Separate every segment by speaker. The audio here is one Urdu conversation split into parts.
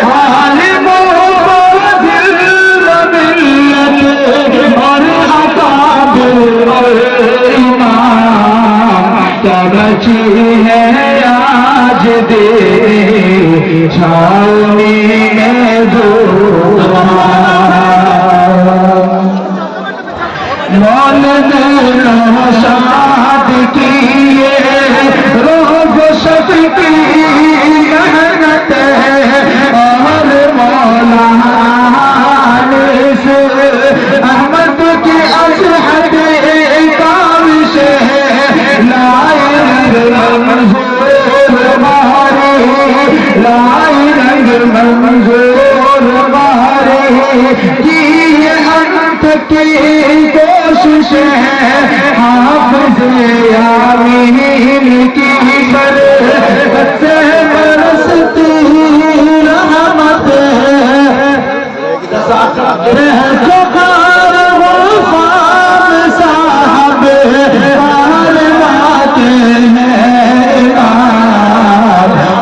Speaker 1: عالموں کو دل ملت اور اکابر اور امام کیا بچی ہے آج دے چھاؤنی میں دو مولانا شاد کیے روز شب کی محنت اور مولانا سے احمد کی ازحد کاوش لائے رنگ منظور بہارے لائے رنگ منظور بہارے کی انت کی کوشش ہے حافظ یامین کی برکت سے برستی رحمت جو کار غفام صاحب کارواتے ہیں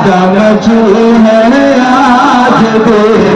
Speaker 1: جمجو ہے آج دے